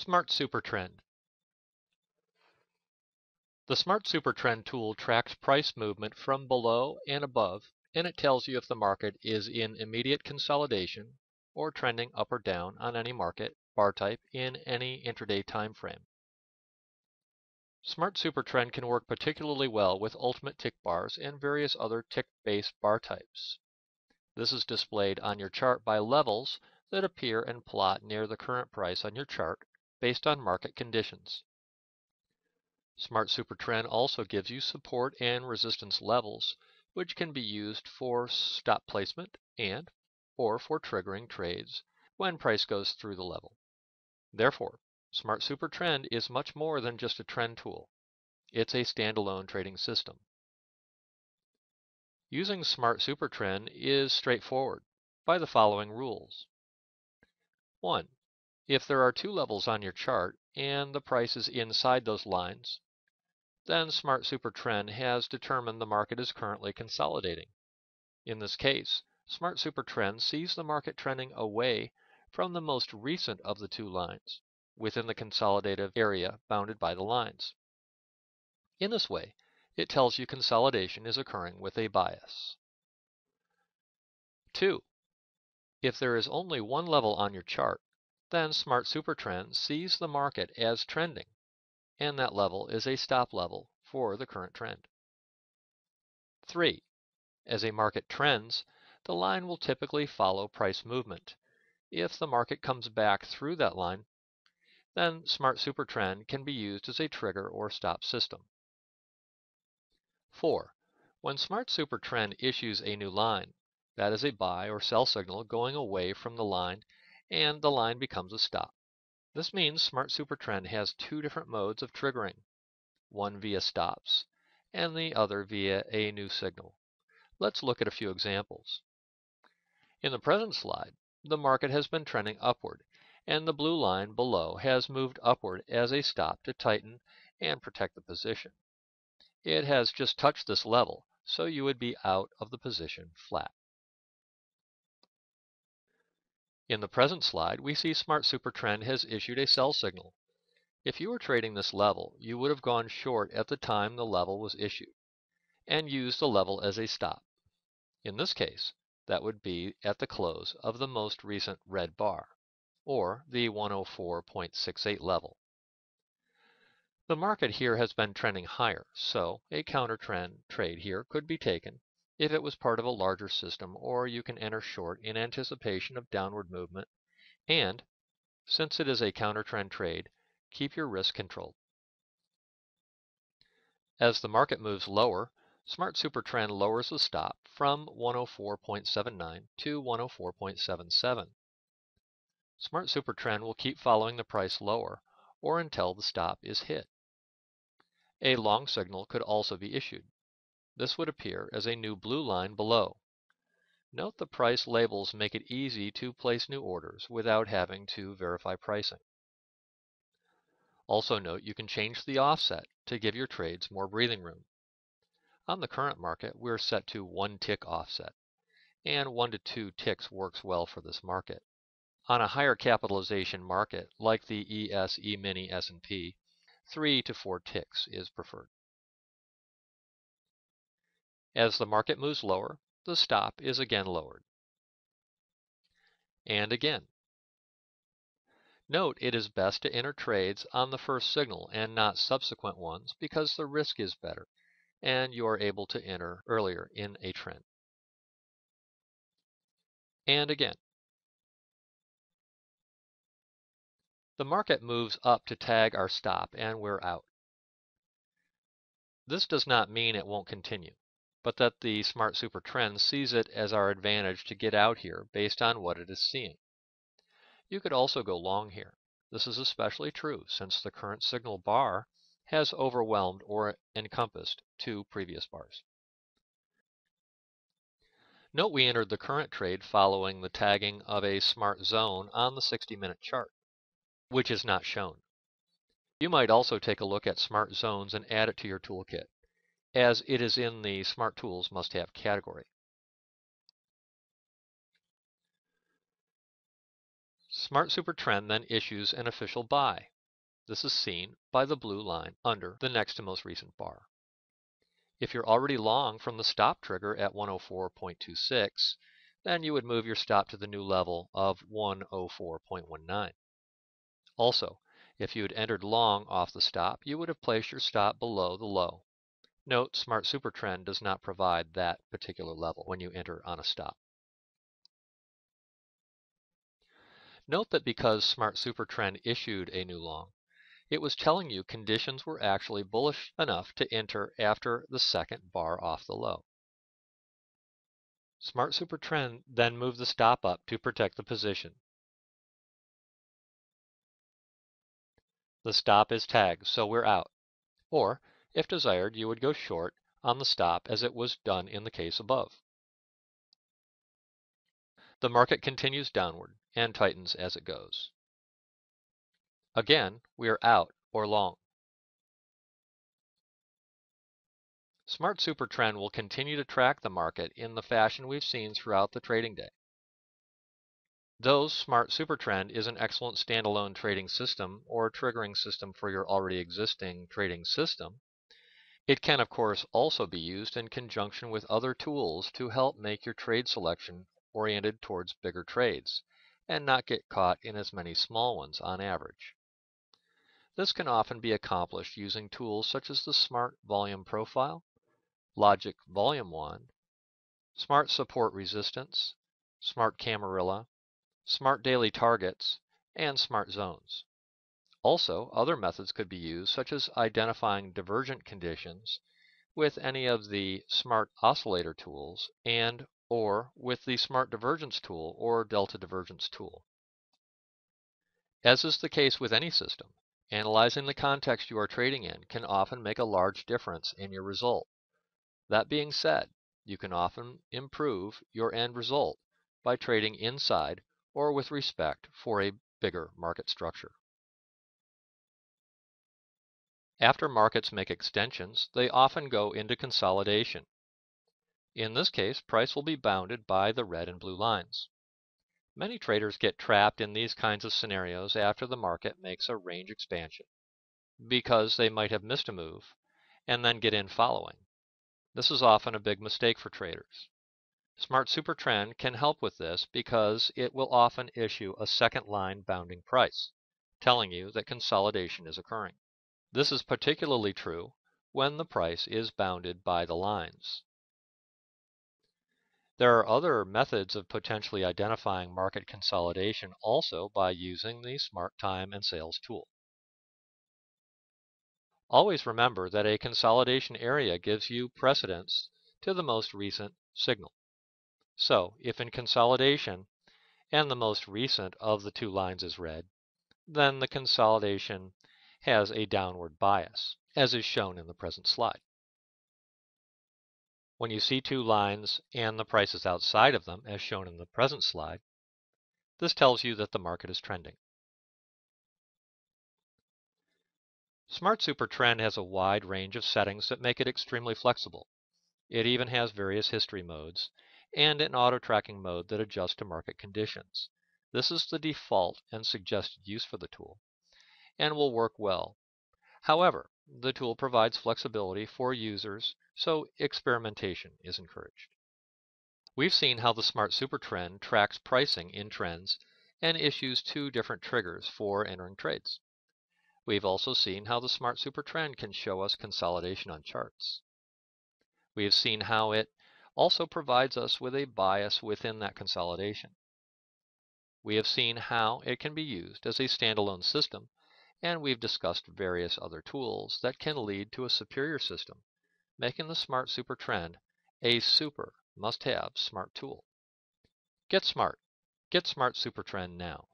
SmartSuperTrend. The SmartSuperTrend tool tracks price movement from below and above, and it tells you if the market is in immediate consolidation or trending up or down on any market bar type in any intraday time frame. SmartSuperTrend can work particularly well with ultimate tick bars and various other tick-based bar types. This is displayed on your chart by levels that appear and plot near the current price on your chart based on market conditions. SmartSuperTrend also gives you support and resistance levels, which can be used for stop placement or for triggering trades when price goes through the level. Therefore, SmartSuperTrend is much more than just a trend tool. It's a standalone trading system. Using SmartSuperTrend is straightforward by the following rules. 1. If there are two levels on your chart and the price is inside those lines, then SmartSuperTrend has determined the market is currently consolidating. In this case, SmartSuperTrend sees the market trending away from the most recent of the two lines within the consolidative area bounded by the lines. In this way, it tells you consolidation is occurring with a bias. 2. If there is only one level on your chart, then SmartSuperTrend sees the market as trending, and that level is a stop level for the current trend. 3. As a market trends, the line will typically follow price movement. If the market comes back through that line, then SmartSuperTrend can be used as a trigger or stop system. 4. When SmartSuperTrend issues a new line, that is a buy or sell signal going away from the line, and the line becomes a stop. This means SmartSuperTrend has two different modes of triggering, one via stops and the other via a new signal. Let's look at a few examples. In the present slide, the market has been trending upward, and the blue line below has moved upward as a stop to tighten and protect the position. It has just touched this level, so you would be out of the position flat. In the present slide, we see SmartSuperTrend has issued a sell signal. If you were trading this level, you would have gone short at the time the level was issued and used the level as a stop. In this case, that would be at the close of the most recent red bar, or the 104.68 level. The market here has been trending higher, so a counter trend trade here could be taken if it was part of a larger system, or you can enter short in anticipation of downward movement, and since it is a counter trend trade, keep your risk controlled. As the market moves lower, SmartSuperTrend lowers the stop from 104.79 to 104.77. SmartSuperTrend will keep following the price lower or until the stop is hit. A long signal could also be issued. This would appear as a new blue line below. Note the price labels make it easy to place new orders without having to verify pricing. Also note you can change the offset to give your trades more breathing room. On the current market, we're set to 1 tick offset, and 1 to 2 ticks works well for this market. On a higher capitalization market, like the ES, E-mini, S&P, 3 to 4 ticks is preferred. As the market moves lower, the stop is again lowered. And again. Note it is best to enter trades on the first signal and not subsequent ones because the risk is better and you are able to enter earlier in a trend. And again. The market moves up to tag our stop and we're out. This does not mean it won't continue, but that the SmartSuperTrend sees it as our advantage to get out here based on what it is seeing. You could also go long here. This is especially true since the current signal bar has overwhelmed or encompassed two previous bars. Note we entered the current trade following the tagging of a smart zone on the 60-minute chart, which is not shown. You might also take a look at smart zones and add it to your toolkit, as it is in the Smart Tools must-have category. SmartSuperTrend then issues an official buy. This is seen by the blue line under the next to most recent bar. If you're already long from the stop trigger at 104.26, then you would move your stop to the new level of 104.19. Also, if you had entered long off the stop, you would have placed your stop below the low. Note, SmartSuperTrend does not provide that particular level when you enter on a stop. Note that because SmartSuperTrend issued a new long, it was telling you conditions were actually bullish enough to enter after the second bar off the low. SmartSuperTrend then moved the stop up to protect the position. The stop is tagged, so we're out. Or, if desired, you would go short on the stop as it was done in the case above. The market continues downward and tightens as it goes. Again, we are out or long. SmartSuperTrend will continue to track the market in the fashion we've seen throughout the trading day. Though SmartSuperTrend is an excellent standalone trading system or triggering system for your already existing trading system, it can of course also be used in conjunction with other tools to help make your trade selection oriented towards bigger trades and not get caught in as many small ones on average. This can often be accomplished using tools such as the Smart Volume Profile, Logic Volume Wand, Smart Support Resistance, Smart Camarilla, Smart Daily Targets, and Smart Zones. Also, other methods could be used, such as identifying divergent conditions with any of the Smart Oscillator tools and or with the Smart Divergence tool or Delta Divergence tool. As is the case with any system, analyzing the context you are trading in can often make a large difference in your result. That being said, you can often improve your end result by trading inside or with respect for a bigger market structure. After markets make extensions, they often go into consolidation. In this case, price will be bounded by the red and blue lines. Many traders get trapped in these kinds of scenarios after the market makes a range expansion because they might have missed a move and then get in following. This is often a big mistake for traders. SmartSuperTrend can help with this because it will often issue a second line bounding price, telling you that consolidation is occurring. This is particularly true when the price is bounded by the lines. There are other methods of potentially identifying market consolidation also by using the Smart Time and Sales tool. Always remember that a consolidation area gives you precedence to the most recent signal. So, if in consolidation and the most recent of the two lines is red, then the consolidation has a downward bias, as is shown in the present slide. When you see two lines and the prices outside of them, as shown in the present slide, this tells you that the market is trending. SmartSuperTrend has a wide range of settings that make it extremely flexible. It even has various history modes and an auto-tracking mode that adjusts to market conditions. This is the default and suggested use for the tool and will work well. However, the tool provides flexibility for users, so experimentation is encouraged. We've seen how the SmartSuperTrend tracks pricing in trends and issues two different triggers for entering trades. We've also seen how the SmartSuperTrend can show us consolidation on charts. We have seen how it also provides us with a bias within that consolidation. We have seen how it can be used as a standalone system, and we've discussed various other tools that can lead to a superior system, making the SmartSuperTrend a super must-have smart tool. Get smart. Get SmartSuperTrend now.